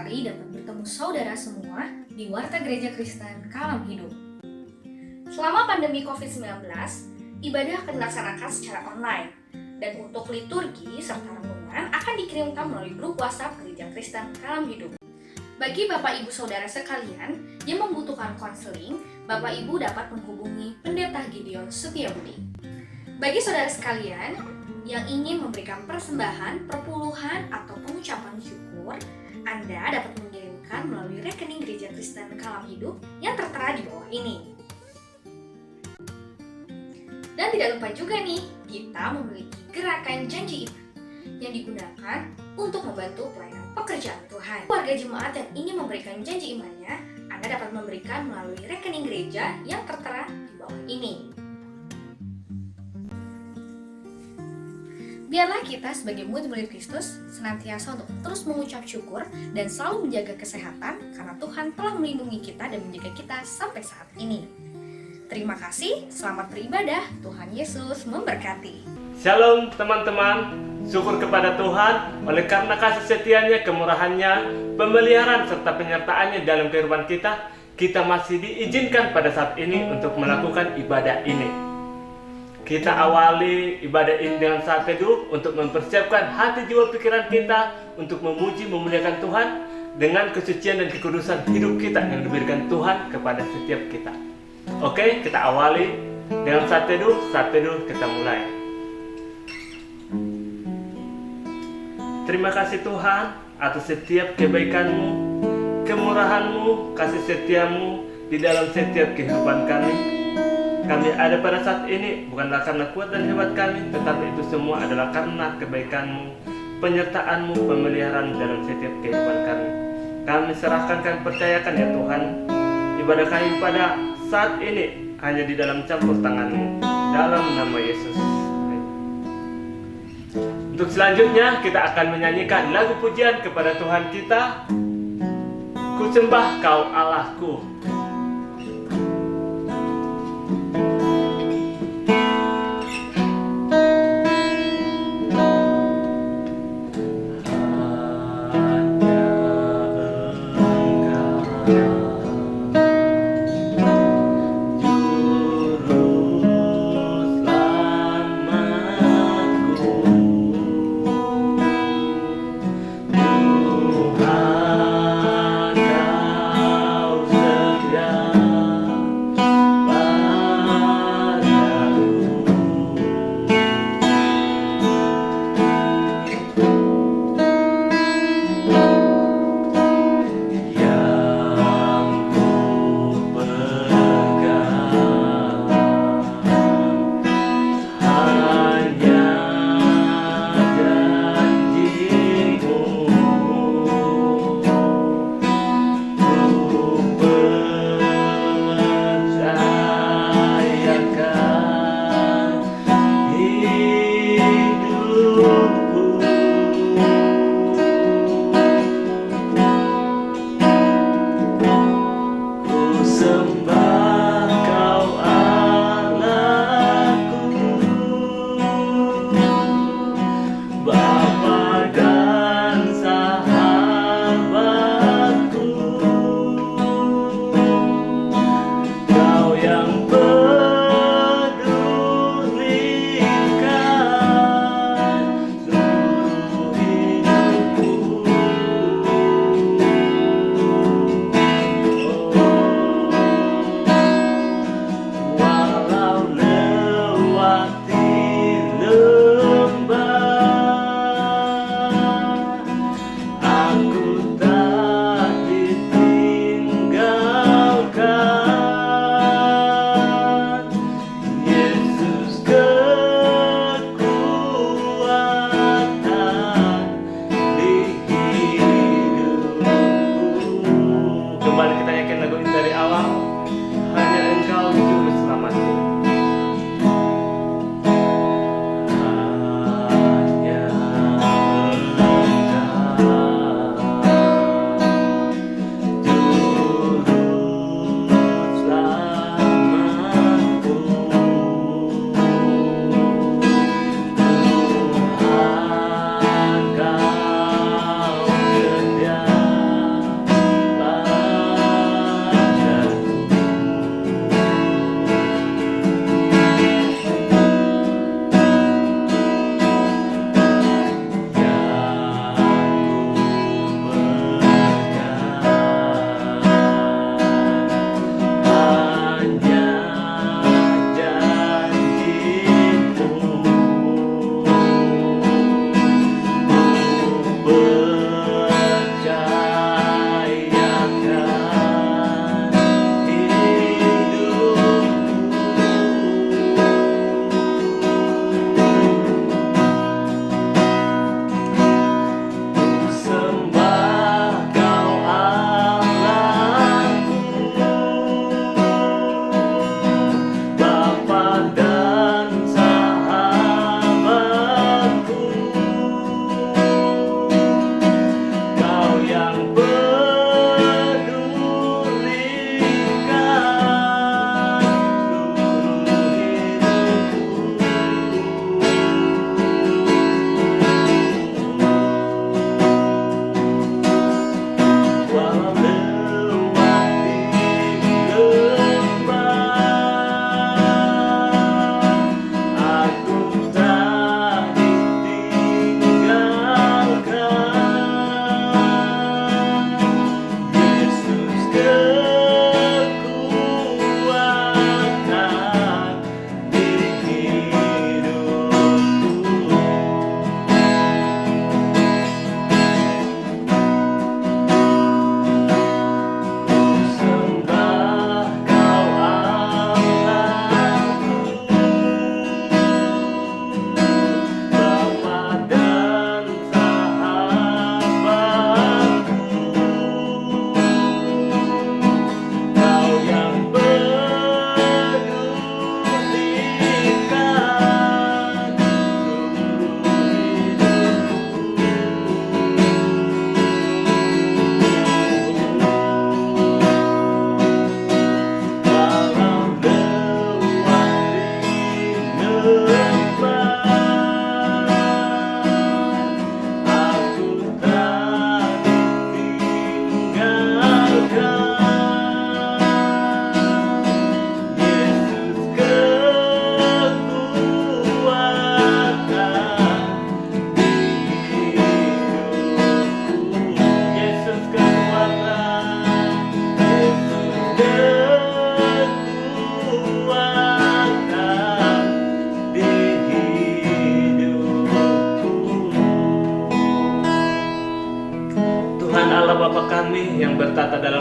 sekali dapat bertemu saudara semua di Warta Gereja Kristen Kalam Hidup. Selama pandemi COVID-19, ibadah akan dilaksanakan secara online, dan untuk liturgi serta renungan akan dikirimkan melalui grup WhatsApp Gereja Kristen Kalam Hidup. Bagi Bapak Ibu Saudara sekalian yang membutuhkan konseling, Bapak Ibu dapat menghubungi Pendeta Gideon Setiabudi. Bagi saudara sekalian yang ingin memberikan persembahan, perpuluhan, atau pengucapan syukur, Anda dapat mengirimkan melalui rekening Gereja Kristen Kalam Hidup yang tertera di bawah ini. Dan tidak lupa juga nih, kita memiliki gerakan janji iman yang digunakan untuk membantu pelayanan pekerjaan Tuhan. Warga jemaat yang ingin memberikan janji imannya, Anda dapat memberikan melalui rekening gereja yang tertera di bawah ini. Biarlah kita sebagai murid-murid Kristus senantiasa untuk terus mengucap syukur dan selalu menjaga kesehatan karena Tuhan telah melindungi kita dan menjaga kita sampai saat ini. Terima kasih, selamat beribadah, Tuhan Yesus memberkati. Shalom teman-teman, syukur kepada Tuhan oleh karena kasih setianya, kemurahannya, pemeliharaan serta penyertaannya dalam kehidupan kita masih diizinkan pada saat ini untuk melakukan ibadah ini. Kita awali ibadah ini dengan saat teduh untuk mempersiapkan hati jiwa pikiran kita untuk memuji memuliakan Tuhan dengan kesucian dan kekudusan hidup kita yang diberikan Tuhan kepada setiap kita. Oke, kita awali dengan saat teduh kita mulai. Terima kasih Tuhan atas setiap kebaikan-Mu, kemurahan-Mu, kasih setia-Mu di dalam setiap kehidupan kami. Kami ada pada saat ini bukanlah karena kuat dan hebat kami, tetapi itu semua adalah karena kebaikan-Mu, penyertaan-Mu, pemeliharaan dalam setiap kehidupan kami. Kami serahkan, kami percayakan ya Tuhan, ibadah kami pada saat ini hanya di dalam campur tangan-Mu, dalam nama Yesus. Untuk selanjutnya kita akan menyanyikan lagu pujian kepada Tuhan kita, Ku sembah Kau Allahku. Kau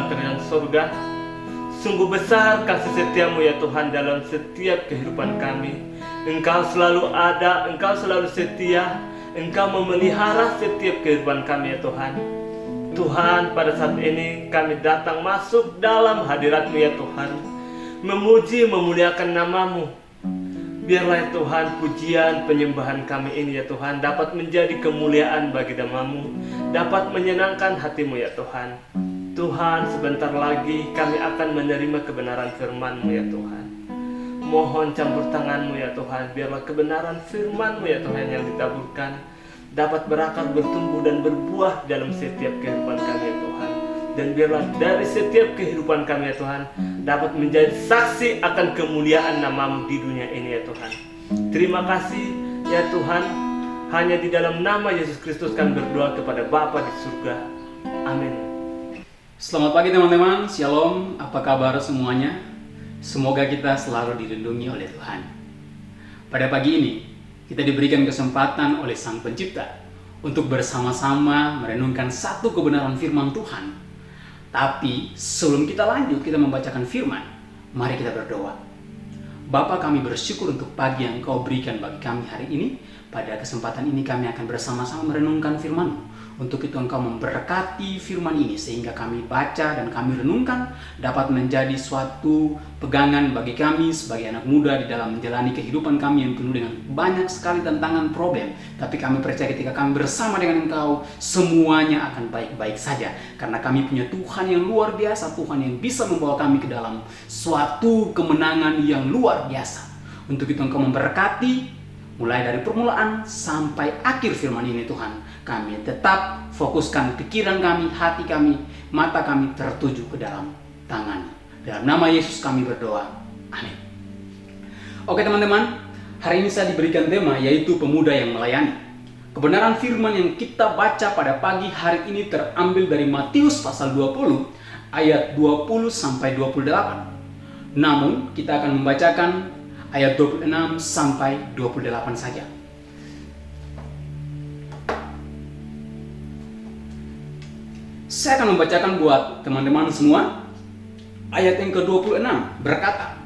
dalam kerajaan surga. Sungguh besar kasih setiamu ya Tuhan dalam setiap kehidupan kami. Engkau selalu ada, Engkau selalu setia, Engkau memelihara setiap kehidupan kami ya Tuhan. Tuhan, pada saat ini kami datang masuk dalam hadirat-Mu ya Tuhan, memuji memuliakan nama-Mu. Biarlah ya Tuhan pujian penyembahan kami ini ya Tuhan dapat menjadi kemuliaan bagi nama-Mu, dapat menyenangkan hati-Mu ya Tuhan. Tuhan, sebentar lagi kami akan menerima kebenaran firman-Mu ya Tuhan. Mohon campur tangan-Mu ya Tuhan, biarlah kebenaran firman-Mu ya Tuhan yang ditaburkan dapat berakar, bertumbuh dan berbuah dalam setiap kehidupan kami ya Tuhan. Dan biarlah dari setiap kehidupan kami ya Tuhan dapat menjadi saksi akan kemuliaan nama-Mu di dunia ini ya Tuhan. Terima kasih ya Tuhan, hanya di dalam nama Yesus Kristus kami berdoa kepada Bapa di surga. Amin. Selamat pagi teman-teman, Shalom, apa kabar semuanya? Semoga kita selalu dilindungi oleh Tuhan. Pada pagi ini, kita diberikan kesempatan oleh Sang Pencipta untuk bersama-sama merenungkan satu kebenaran firman Tuhan. Tapi sebelum kita lanjut, kita membacakan firman, mari kita berdoa. Bapa, kami bersyukur untuk pagi yang Kau berikan bagi kami hari ini. Pada kesempatan ini kami akan bersama-sama merenungkan firman-Mu. Untuk itu Engkau memberkati firman ini sehingga kami baca dan kami renungkan dapat menjadi suatu pegangan bagi kami sebagai anak muda di dalam menjalani kehidupan kami yang penuh dengan banyak sekali tantangan problem. Tapi kami percaya ketika kami bersama dengan Engkau, semuanya akan baik-baik saja. Karena kami punya Tuhan yang luar biasa, Tuhan yang bisa membawa kami ke dalam suatu kemenangan yang luar biasa. Untuk itu Engkau memberkati mulai dari permulaan sampai akhir firman ini Tuhan. Kami tetap fokuskan pikiran kami, hati kami, mata kami tertuju ke dalam tangan. Dalam nama Yesus kami berdoa. Amin. Oke teman-teman, hari ini saya diberikan tema yaitu pemuda yang melayani. Kebenaran firman yang kita baca pada pagi hari ini terambil dari Matius pasal 20 ayat 20 sampai 28. Namun kita akan membacakan ayat 26 sampai 28 saja. Saya akan membacakan buat teman-teman semua. Ayat yang ke-26 berkata,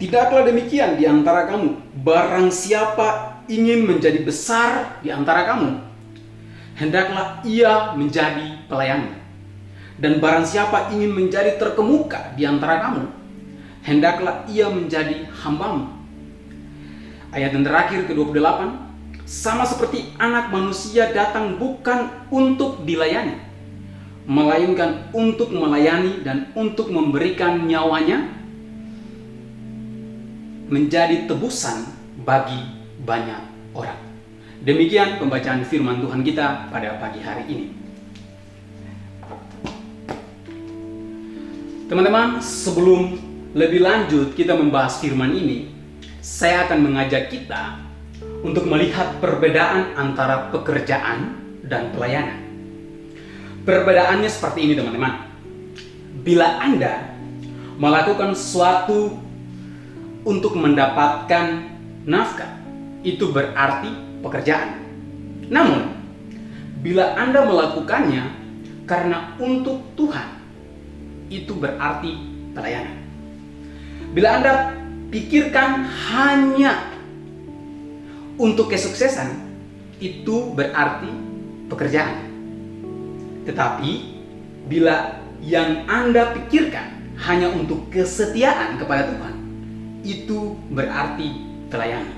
"Tidaklah demikian di antara kamu, barang siapa ingin menjadi besar di antara kamu, hendaklah ia menjadi pelayanmu. Dan barang siapa ingin menjadi terkemuka di antara kamu, hendaklah ia menjadi hambamu." Ayat yang terakhir ke-28, "Sama seperti anak manusia datang bukan untuk dilayani, melainkan untuk melayani dan untuk memberikan nyawanya menjadi tebusan bagi banyak orang." Demikian pembacaan firman Tuhan kita pada pagi hari ini. Teman-teman, sebelum lebih lanjut kita membahas firman ini, saya akan mengajak kita untuk melihat perbedaan antara pekerjaan dan pelayanan. Perbedaannya seperti ini teman-teman. Bila Anda melakukan sesuatu untuk mendapatkan nafkah, itu berarti pekerjaan. Namun, bila Anda melakukannya karena untuk Tuhan, itu berarti pelayanan. Bila Anda pikirkan hanya untuk kesuksesan, itu berarti pekerjaan. Tetapi bila yang Anda pikirkan hanya untuk kesetiaan kepada Tuhan, itu berarti pelayanan.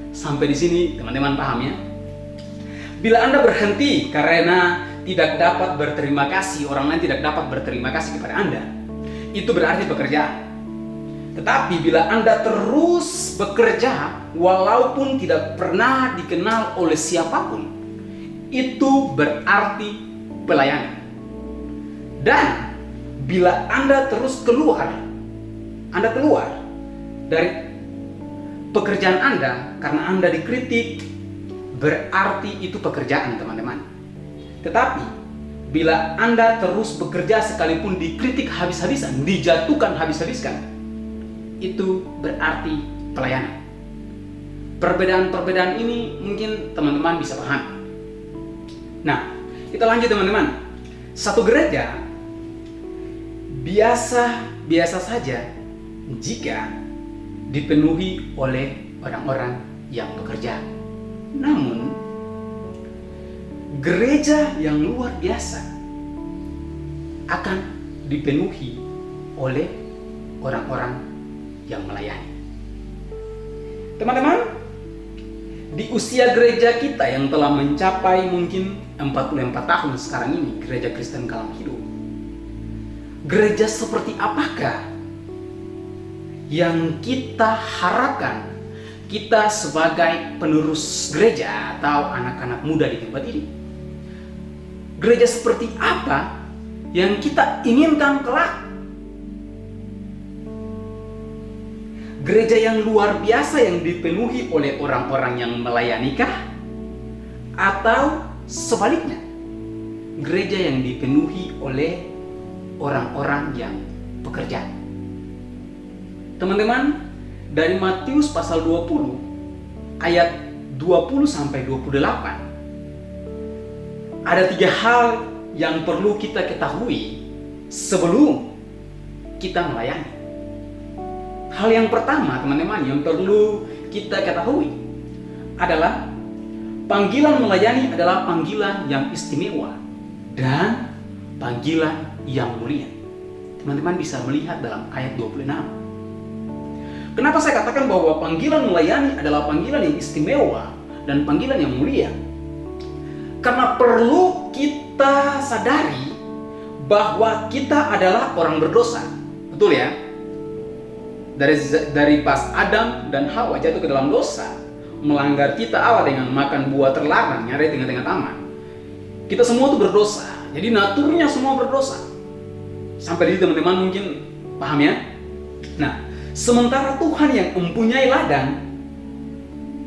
Sampai di sini teman-teman paham ya? Bila Anda berhenti karena tidak dapat berterima kasih, orang lain tidak dapat berterima kasih kepada Anda, itu berarti pekerjaan. Tetapi bila Anda terus bekerja walaupun tidak pernah dikenal oleh siapapun, itu berarti pelayanan. Dan bila Anda terus keluar dari pekerjaan Anda karena Anda dikritik, berarti itu pekerjaan teman-teman. Tetapi bila Anda terus bekerja sekalipun dikritik habis-habisan, dijatuhkan habis-habiskan, itu berarti pelayanan. Perbedaan-perbedaan ini mungkin teman-teman bisa paham. Nah, kita lanjut teman-teman. Satu gereja biasa saja jika dipenuhi oleh orang-orang yang bekerja. Namun, gereja yang luar biasa akan dipenuhi oleh orang-orang yang melayani. Teman-teman, di usia gereja kita yang telah mencapai mungkin 44 tahun sekarang ini, Gereja Kristen Kalam Hidup, gereja seperti apakah yang kita harapkan kita sebagai penerus gereja atau anak-anak muda di tempat ini? Gereja seperti apa yang kita inginkan kelak? Gereja yang luar biasa yang dipenuhi oleh orang-orang yang melayanikah? Atau sebaliknya, gereja yang dipenuhi oleh orang-orang yang bekerja? Teman-teman, dari Matius pasal 20 ayat 20 sampai 28 ada 3 hal yang perlu kita ketahui sebelum kita melayani. Hal yang pertama, teman-teman, yang perlu kita ketahui adalah panggilan melayani adalah panggilan yang istimewa dan panggilan yang mulia. Teman-teman bisa melihat dalam ayat 26. Kenapa saya katakan bahwa panggilan melayani adalah panggilan yang istimewa dan panggilan yang mulia? Karena perlu kita sadari bahwa kita adalah orang berdosa. Betul ya? Dari pas Adam dan Hawa jatuh ke dalam dosa, melanggar cita Allah dengan makan buah terlarang yang ada di tengah-tengah taman, kita semua tuh berdosa. Jadi naturnya semua berdosa. Sampai di sini teman-teman mungkin paham ya? Nah, sementara Tuhan yang mempunyai ladang,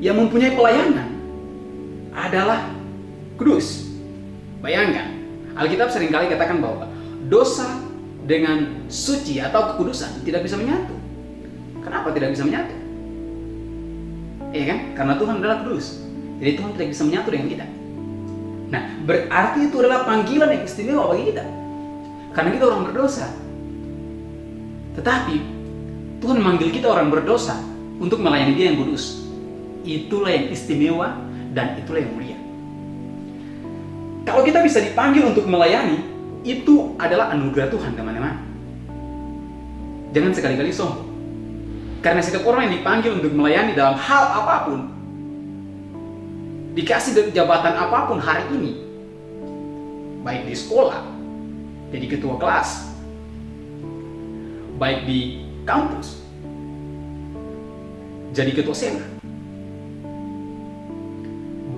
yang mempunyai pelayanan adalah kudus. Bayangkan, Alkitab seringkali katakan bahwa dosa dengan suci atau kekudusan tidak bisa menyatu. Kenapa tidak bisa menyatu? Iya kan? Karena Tuhan adalah kudus. Jadi Tuhan tidak bisa menyatu dengan kita. Nah, berarti itu adalah panggilan yang istimewa bagi kita. Karena kita orang berdosa. Tetapi Tuhan memanggil kita orang berdosa untuk melayani Dia yang kudus. Itulah yang istimewa dan itulah yang mulia. Kalau kita bisa dipanggil untuk melayani, itu adalah anugerah Tuhan, teman-teman. Jangan sekali-kali sombong. Karena setiap orang yang dipanggil untuk melayani dalam hal apapun, dikasih jabatan apapun hari ini, baik di sekolah, jadi ketua kelas, baik di kampus, jadi ketua senat,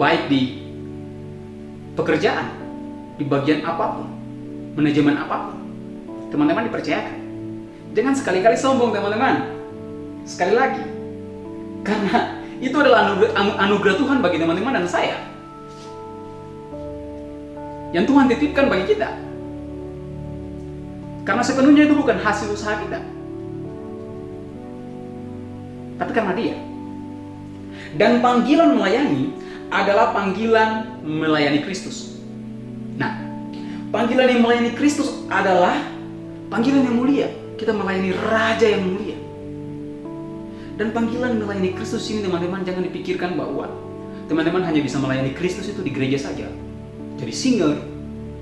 baik di pekerjaan, di bagian apapun, manajemen apapun, teman-teman dipercayakan. Jangan sekali-kali sombong, teman-teman. Sekali lagi, karena itu adalah anugerah Tuhan bagi teman-teman dan saya, yang Tuhan titipkan bagi kita. Karena sepenuhnya itu bukan hasil usaha kita, tapi karena Dia. Dan panggilan melayani adalah panggilan melayani Kristus. Nah, panggilan yang melayani Kristus adalah panggilan yang mulia. Kita melayani Raja yang mulia. Dan panggilan melayani Kristus ini, teman-teman, jangan dipikirkan bahwa teman-teman hanya bisa melayani Kristus itu di gereja saja. Jadi singer,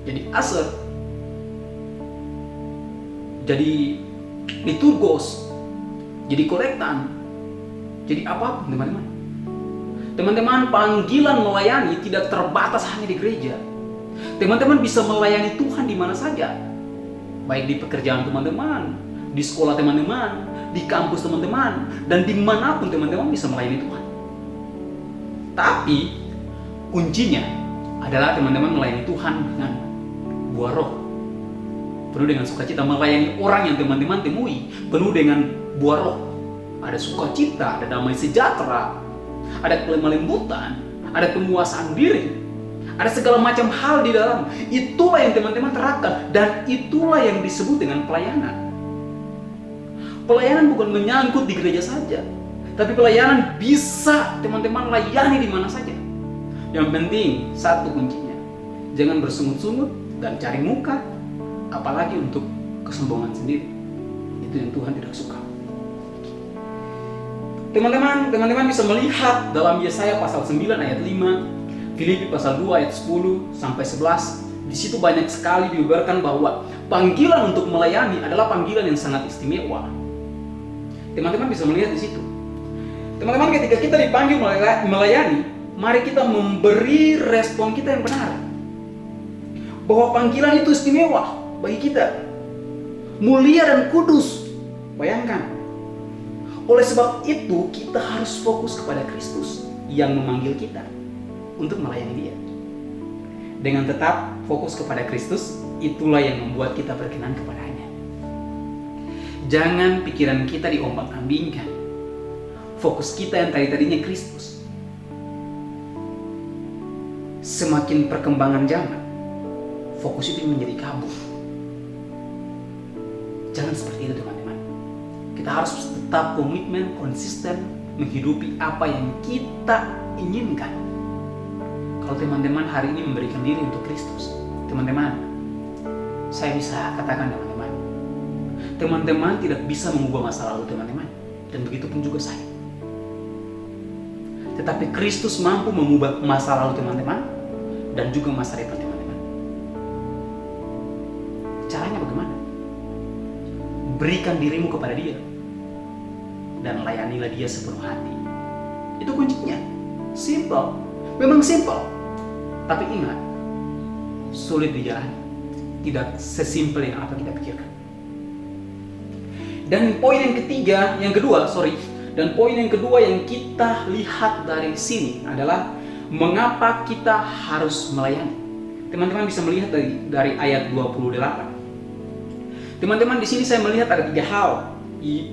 jadi usher, jadi liturgos, jadi korektan, jadi apapun, teman-teman. Teman-teman, panggilan melayani tidak terbatas hanya di gereja. Teman-teman bisa melayani Tuhan di mana saja. Baik di pekerjaan teman-teman, di sekolah teman-teman, di kampus teman-teman, dan dimanapun teman-teman bisa melayani Tuhan. Tapi kuncinya adalah teman-teman melayani Tuhan dengan buah roh. Penuh dengan sukacita, melayani orang yang teman-teman temui penuh dengan buah roh. Ada sukacita, ada damai sejahtera, ada kelembutan, ada penguasaan diri, ada segala macam hal di dalam. Itulah yang teman-teman terapkan, dan itulah yang disebut dengan pelayanan. Pelayanan bukan menyangkut di gereja saja, tapi pelayanan bisa teman-teman layani di mana saja. Yang penting satu kuncinya, jangan bersungut-sungut dan cari muka, apalagi untuk kesombongan sendiri. Itu yang Tuhan tidak suka. Teman-teman bisa melihat dalam Yesaya pasal 9 ayat 5, Filipi pasal 2 ayat 10 sampai 11. Di situ banyak sekali diubarkan bahwa panggilan untuk melayani adalah panggilan yang sangat istimewa. Teman-teman bisa melihat di situ. Teman-teman, ketika kita dipanggil melayani, mari kita memberi respon kita yang benar. Bahwa panggilan itu istimewa bagi kita. Mulia dan kudus. Bayangkan. Oleh sebab itu, kita harus fokus kepada Kristus yang memanggil kita untuk melayani Dia. Dengan tetap fokus kepada Kristus, itulah yang membuat kita berkenan kepada-Nya. Jangan pikiran kita diombang-ambingkan. Fokus kita yang tadinya Kristus. Semakin perkembangan zaman, fokus itu menjadi kabur. Jangan seperti itu, teman-teman. Kita harus tetap komitmen, konsisten menghidupi apa yang kita inginkan. Kalau teman-teman hari ini memberikan diri untuk Kristus, teman-teman, saya bisa katakan teman-teman tidak bisa mengubah masa lalu teman-teman, dan begitu pun juga saya. Tetapi Kristus mampu mengubah masa lalu teman-teman dan juga masa depan teman-teman. Caranya bagaimana? Berikan dirimu kepada Dia dan layanilah Dia sepenuh hati. Itu kuncinya. Simple. Memang simple. Tapi ingat, sulit dijalani. Tidak sesimpel yang apa kita pikirkan. Dan poin yang kedua yang kita lihat dari sini adalah mengapa kita harus melayani. Teman-teman bisa melihat dari ayat 28. Teman-teman, di sini saya melihat ada 3 hal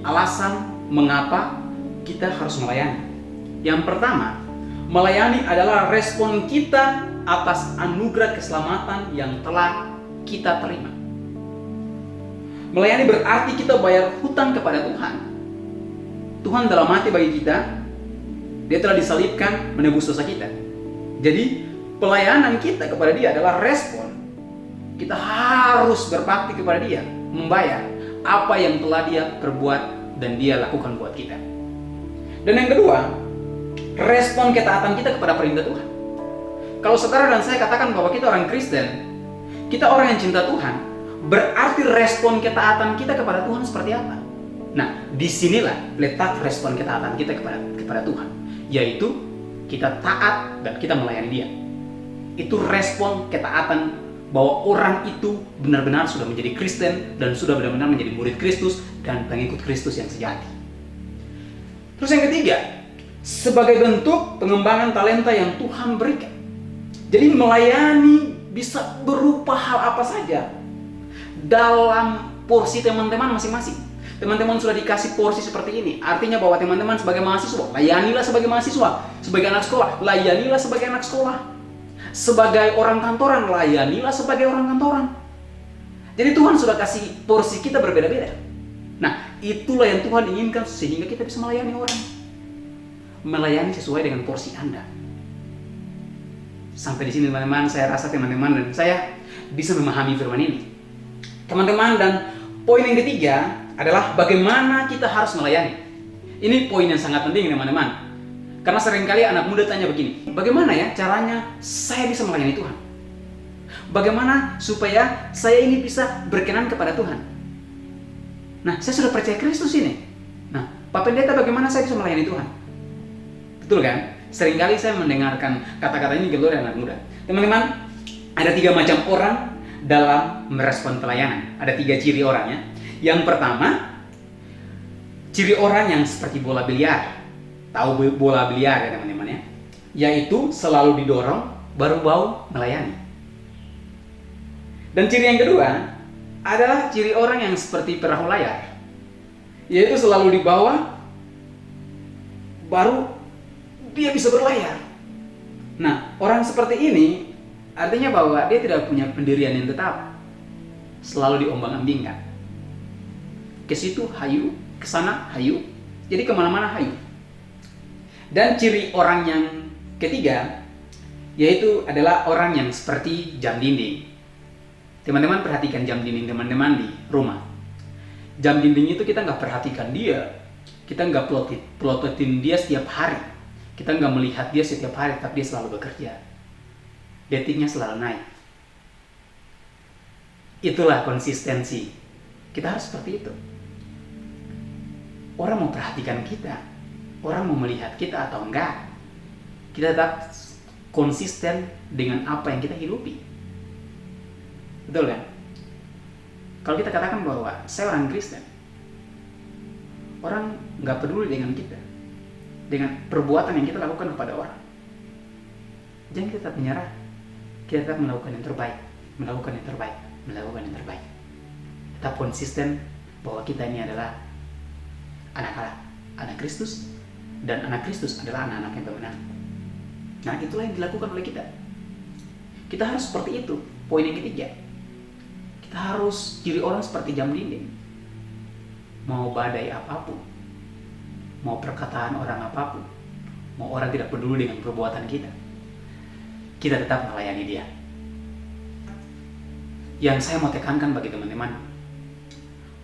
alasan mengapa kita harus melayani. Yang pertama, melayani adalah respon kita atas anugerah keselamatan yang telah kita terima. Melayani berarti kita bayar hutang kepada Tuhan. Tuhan dalam hati bagi kita, Dia telah disalibkan menebus dosa kita. Jadi pelayanan kita kepada Dia adalah respon. Kita harus berbakti kepada Dia, membayar apa yang telah Dia perbuat dan Dia lakukan buat kita. Dan yang kedua, respon ketaatan kita kepada perintah Tuhan. Kalau saudara dan saya katakan bahwa kita orang Kristen, kita orang yang cinta Tuhan, berarti respon ketaatan kita kepada Tuhan seperti apa? Nah, disinilah letak respon ketaatan kita kepada Tuhan, yaitu kita taat dan kita melayani Dia. Itu respon ketaatan bahwa orang itu benar-benar sudah menjadi Kristen dan sudah benar-benar menjadi murid Kristus dan pengikut Kristus yang sejati. Terus yang ketiga, sebagai bentuk pengembangan talenta yang Tuhan berikan. Jadi melayani bisa berupa hal apa saja dalam porsi teman-teman masing-masing. Teman-teman sudah dikasih porsi seperti ini. Artinya bahwa teman-teman sebagai mahasiswa, layanilah sebagai mahasiswa. Sebagai anak sekolah, layanilah sebagai anak sekolah. Sebagai orang kantoran, layanilah sebagai orang kantoran. Jadi Tuhan sudah kasih porsi kita berbeda-beda. Nah, itulah yang Tuhan inginkan sehingga kita bisa melayani orang. Melayani sesuai dengan porsi Anda. Sampai di sini teman-teman, saya rasa teman-teman dan saya bisa memahami firman ini. Teman-teman, dan poin yang ketiga adalah bagaimana kita harus melayani. Ini poin yang sangat penting teman-teman. Karena seringkali anak muda tanya begini, bagaimana ya caranya saya bisa melayani Tuhan? Bagaimana supaya saya ini bisa berkenan kepada Tuhan? Nah, saya sudah percaya Kristus ini. Nah, Pak Pendeta, bagaimana saya bisa melayani Tuhan? Betul kan? Seringkali saya mendengarkan kata-kata ini keluar dari anak muda. Teman-teman, ada 3 macam orang dalam merespon pelayanan. Ada 3 ciri orangnya. Yang pertama, ciri orang yang seperti bola biliar. Tahu bola biliar ya teman-teman ya? Yaitu selalu didorong baru mau melayani. Dan ciri yang kedua adalah ciri orang yang seperti perahu layar. Yaitu selalu dibawa baru dia bisa berlayar. Nah, orang seperti ini artinya bahwa dia tidak punya pendirian yang tetap. Selalu diombang-ambingkan. Ke situ hayu, ke sana hayu. Jadi kemana-mana hayu. Dan ciri orang yang ketiga yaitu adalah orang yang seperti jam dinding. Teman-teman perhatikan jam dinding teman-teman di rumah. Jam dinding itu kita nggak perhatikan dia, kita nggak plototin dia setiap hari, kita nggak melihat dia setiap hari, tapi dia selalu bekerja. Detiknya selalu naik. Itulah konsistensi. Kita harus seperti itu. Orang mau perhatikan kita, orang mau melihat kita atau enggak, kita tetap konsisten dengan apa yang kita hidupi. Betul kan? Kalau kita katakan bahwa saya orang Kristen, orang nggak peduli dengan kita, dengan perbuatan yang kita lakukan kepada orang. Jangan kita tetap menyerah. Kita tetap melakukan yang terbaik, melakukan yang terbaik, melakukan yang terbaik. Tetap konsisten bahwa kita ini adalah anak Allah, anak Kristus, dan anak Kristus adalah anak-anak yang pemenang. Nah, itulah yang dilakukan oleh kita. Kita harus seperti itu. Poin yang ketiga, kita harus jadi orang seperti jam dinding. Mau badai apapun, mau perkataan orang apapun, mau orang tidak peduli dengan perbuatan kita tetap melayani dia. Yang saya mau tekankan bagi teman-teman,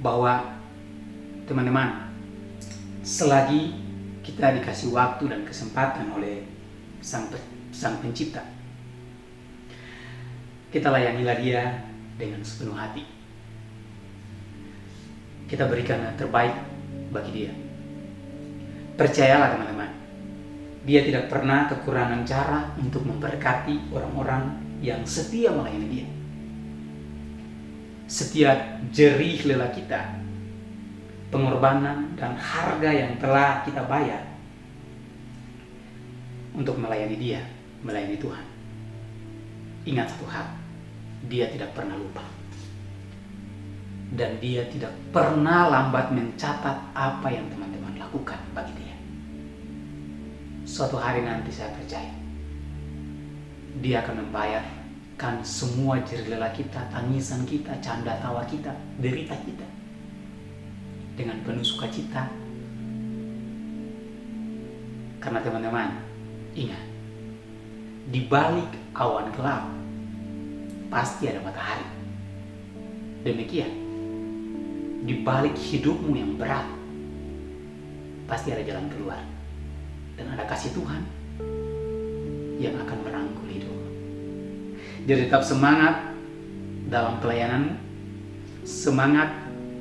bahwa teman-teman, selagi kita dikasih waktu dan kesempatan oleh Sang Pencipta, kita layanilah dia dengan sepenuh hati. Kita berikan yang terbaik bagi dia. Percayalah teman-teman, dia tidak pernah kekurangan cara untuk memberkati orang-orang yang setia melayani dia. Setiap jerih lelah kita, pengorbanan dan harga yang telah kita bayar untuk melayani dia, melayani Tuhan. Ingat satu hal, dia tidak pernah lupa. Dan dia tidak pernah lambat mencatat apa yang teman-teman lakukan bagi dia. Suatu hari nanti saya percaya, dia akan membayarkan semua jerih lelah kita, tangisan kita, canda tawa kita, derita kita dengan penuh sukacita. Karena teman-teman, ingat, di balik awan gelap pasti ada matahari. Demikian, di balik hidupmu yang berat pasti ada jalan keluar, dan ada kasih Tuhan yang akan merangkul hidupmu. Jadi tetap semangat dalam pelayananmu, semangat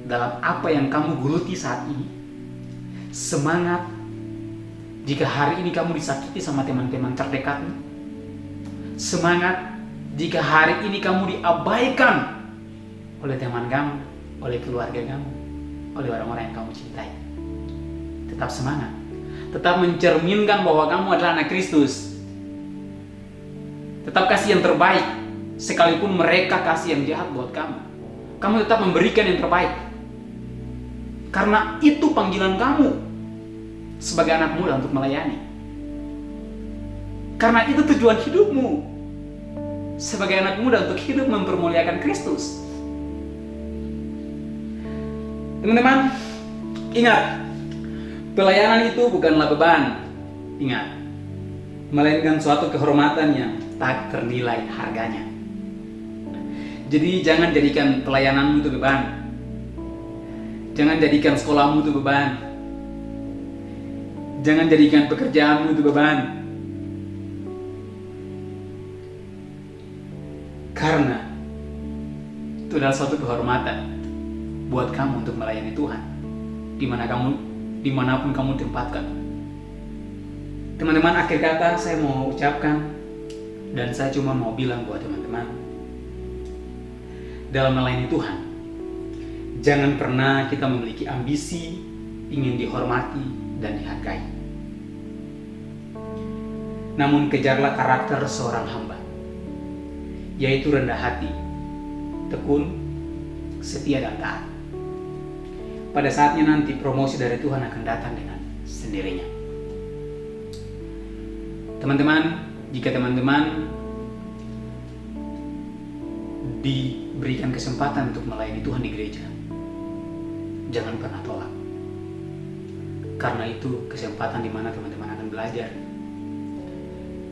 dalam apa yang kamu geluti saat ini, semangat jika hari ini kamu disakiti sama teman-teman terdekatmu, semangat jika hari ini kamu diabaikan oleh teman kamu, oleh keluarga kamu, oleh orang-orang yang kamu cintai. Tetap semangat, tetap mencerminkan bahwa kamu adalah anak Kristus. Tetap kasih yang terbaik, sekalipun mereka kasih yang jahat buat kamu. Kamu tetap memberikan yang terbaik, karena itu panggilan kamu sebagai anak muda untuk melayani. Karena itu tujuan hidupmu sebagai anak muda, untuk hidup mempermuliakan Kristus. Teman-teman, ingat, pelayanan itu bukanlah beban. Ingat, melainkan suatu kehormatan yang tak ternilai harganya. Jadi jangan jadikan pelayananmu itu beban. Jangan jadikan sekolahmu itu beban. Jangan jadikan pekerjaanmu itu beban. Karena itu adalah suatu kehormatan buat kamu untuk melayani Tuhan dimanapun kamu tempatkan. Teman-teman, akhir kata saya mau ucapkan, dan saya cuma mau bilang buat teman-teman, dalam melayani Tuhan, jangan pernah kita memiliki ambisi ingin dihormati dan dihargai. Namun kejarlah karakter seorang hamba, yaitu rendah hati, tekun, setia dan taat. Pada saatnya nanti promosi dari Tuhan akan datang dengan sendirinya. Teman-teman, jika teman-teman diberikan kesempatan untuk melayani Tuhan di gereja, jangan pernah tolak. Karena itu kesempatan di mana teman-teman akan belajar,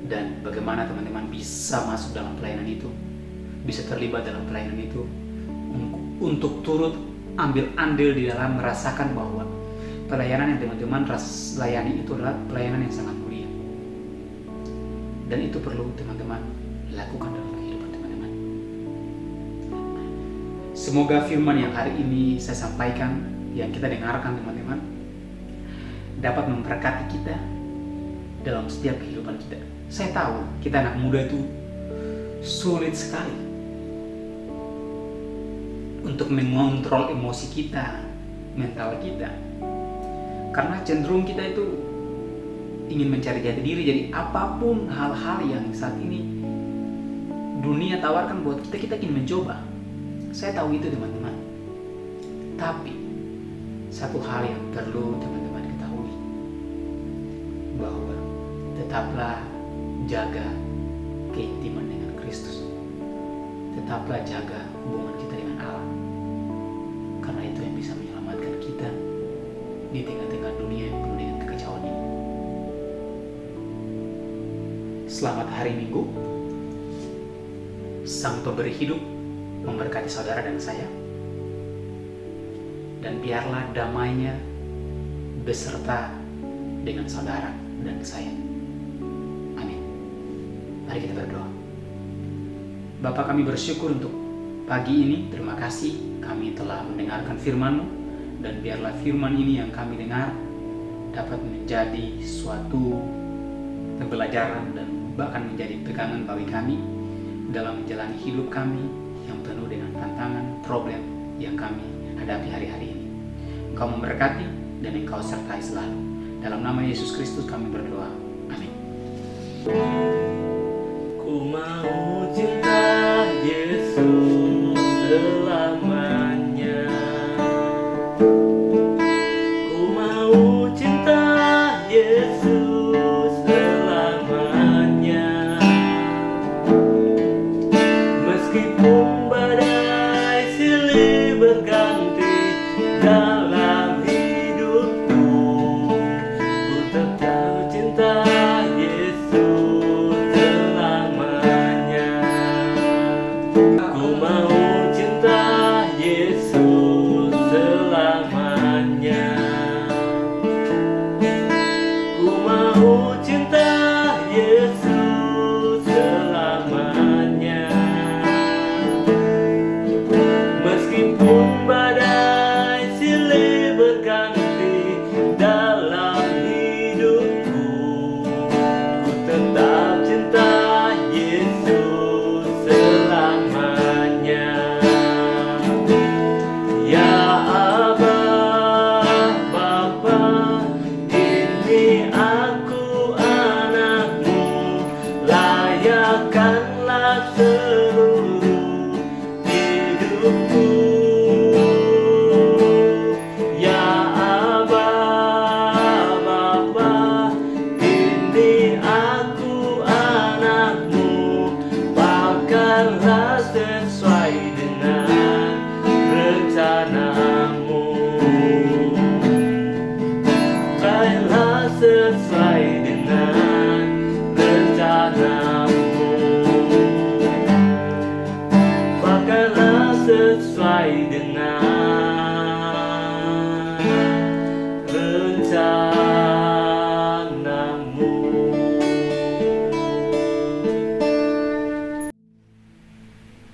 dan bagaimana teman-teman bisa masuk dalam pelayanan itu bisa terlibat dalam pelayanan itu untuk turut ambil andil di dalam merasakan bahwa pelayanan yang teman-teman layani itu adalah pelayanan yang sangat mulia. Dan itu perlu teman-teman lakukan dalam kehidupan teman-teman. Semoga firman yang hari ini saya sampaikan, yang kita dengarkan teman-teman, dapat memberkati kita dalam setiap kehidupan kita. Saya tahu kita anak muda itu sulit sekali untuk mengontrol emosi kita, mental kita, karena cenderung kita itu ingin mencari jati diri. Jadi apapun hal-hal yang saat ini dunia tawarkan buat kita, kita ingin mencoba. Saya tahu itu teman-teman. Tapi satu hal yang perlu teman-teman ketahui, bahwa tetaplah jaga keintiman dengan Kristus. Tetaplah jaga hubungan kita dengan Allah, karena itu yang bisa menyelamatkan kita di tengah-tengah dunia yang penuh dengan kekacauan ini. Selamat hari Minggu. Sang Pemberi Hidup memberkati saudara dan saya, dan biarlah damainya beserta dengan saudara dan saya. Amin. Mari kita berdoa. Bapa, kami bersyukur untuk pagi ini. Terima kasih kami telah mendengarkan firman-Mu, dan biarlah firman ini yang kami dengar dapat menjadi suatu pembelajaran dan bahkan menjadi pegangan bagi kami dalam menjalani hidup kami yang penuh dengan tantangan, problem yang kami hadapi hari-hari ini. Engkau memberkati dan Engkau sertai selalu. Dalam nama Yesus Kristus kami berdoa. Amin. Ku mau cinta Yesus selamanya. Ku mau cinta Yesus selamanya. Meskipun badai silih berganti dalam hidupku, ku tetap cinta Yesus selamanya. Ku mau cinta Yesus selamanya. Ku mau cinta Yesus selamanya. Meskipun badai silih berganti dalam hidupku, ku tetap cinta Yesus selamanya. Ya Aba, Bapa, ini aku anakmu, layakkanlah seluruh hidupku. Ya Aba, Bapa, ini aku anakmu, pakailah sesuai dengan rencanamu. Pakailah sesuai dengan rencanamu. Pakailah sesuai dengan rencanamu.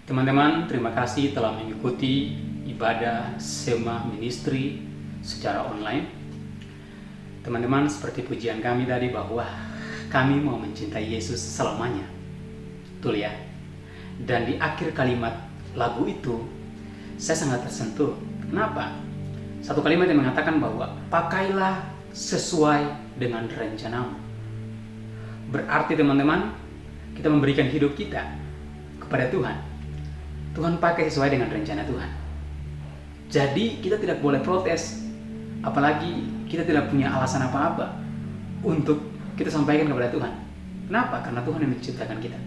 Teman-teman, terima kasih telah mengikuti ibadah Sema Ministry secara online. Teman-teman, seperti pujian kami tadi bahwa kami mau mencintai Yesus selamanya. Betul ya? Dan di akhir kalimat lagu itu, saya sangat tersentuh. Kenapa? Satu kalimat yang mengatakan bahwa pakailah sesuai dengan rencanamu. Berarti teman-teman, kita memberikan hidup kita kepada Tuhan. Tuhan pakai sesuai dengan rencana Tuhan. Jadi kita tidak boleh protes, apalagi kita tidak punya alasan apa-apa untuk kita sampaikan kepada Tuhan. Kenapa? Karena Tuhan yang menciptakan kita.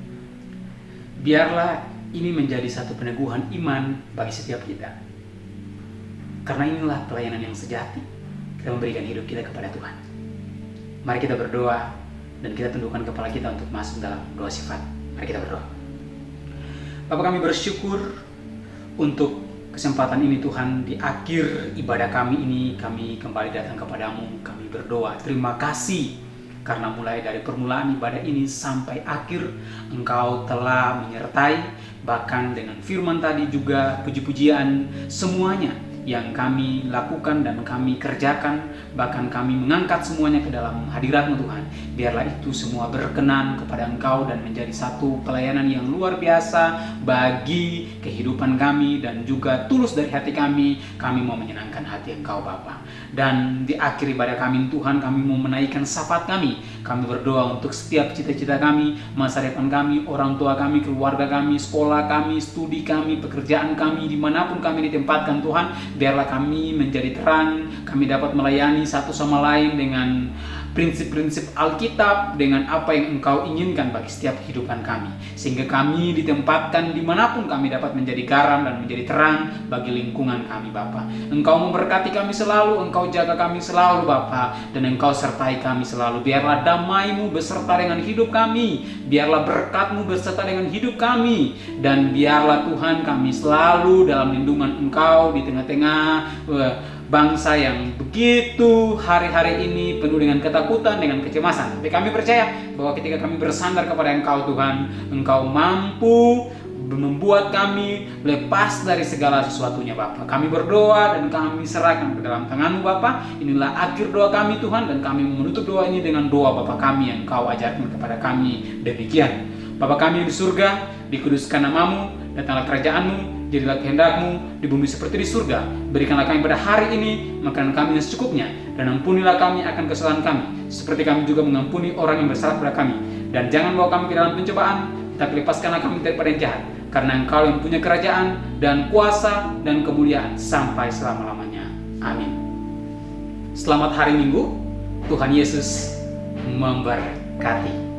Biarlah ini menjadi satu peneguhan iman bagi setiap kita. Karena inilah pelayanan yang sejati. Kita memberikan hidup kita kepada Tuhan. Mari kita berdoa dan kita tundukkan kepala kita untuk masuk dalam doa sifat. Mari kita berdoa. Bapa, kami bersyukur untuk kesempatan ini Tuhan. Di akhir ibadah kami ini, kami kembali datang kepadamu. Kami berdoa, terima kasih karena mulai dari permulaan ibadah ini sampai akhir Engkau telah menyertai, bahkan dengan firman tadi juga puji-pujian, semuanya yang kami lakukan dan kami kerjakan, bahkan kami mengangkat semuanya ke dalam hadirat-Mu Tuhan. Biarlah itu semua berkenan kepada Engkau dan menjadi satu pelayanan yang luar biasa bagi kehidupan kami, dan juga tulus dari hati kami mau menyenangkan hati Engkau Bapa. Dan di akhir ibadah kami Tuhan, kami mau menaikkan syafaat kami berdoa untuk setiap cita-cita kami, masa depan kami, orang tua kami, keluarga kami, sekolah kami, studi kami, pekerjaan kami, dimanapun kami ditempatkan Tuhan. Biarlah kami menjadi terang, kami dapat melayani satu sama lain dengan prinsip-prinsip Alkitab, dengan apa yang Engkau inginkan bagi setiap kehidupan kami, sehingga kami ditempatkan dimanapun kami dapat menjadi garam dan menjadi terang bagi lingkungan kami Bapa. Engkau memberkati kami selalu, Engkau jaga kami selalu Bapa, dan Engkau sertai kami selalu. Biarlah damai-Mu beserta dengan hidup kami, biarlah berkat-Mu beserta dengan hidup kami, dan biarlah Tuhan kami selalu dalam lindungan Engkau di tengah-tengah bangsa yang begitu hari-hari ini penuh dengan ketakutan, dengan kecemasan. Tapi kami percaya bahwa ketika kami bersandar kepada Engkau Tuhan, Engkau mampu membuat kami lepas dari segala sesuatunya Bapa. Kami berdoa dan kami serahkan ke dalam tangan-Mu Bapa. Inilah akhir doa kami Tuhan, dan kami menutup doa ini dengan doa Bapa kami yang Engkau ajarkan kepada kami demikian. Bapa kami yang di surga, dikuduskan nama-Mu, datanglah kerajaan-Mu, jadilah kehendak-Mu di bumi seperti di surga. Berikanlah kami pada hari ini makanan kami yang secukupnya, dan ampunilah kami akan kesalahan kami, seperti kami juga mengampuni orang yang bersalah pada kami. Dan jangan bawa kami ke dalam pencobaan, tapi lepaskanlah kami daripada yang jahat. Karena Engkau yang punya kerajaan dan kuasa dan kemuliaan sampai selama-lamanya. Amin. Selamat hari Minggu. Tuhan Yesus memberkati.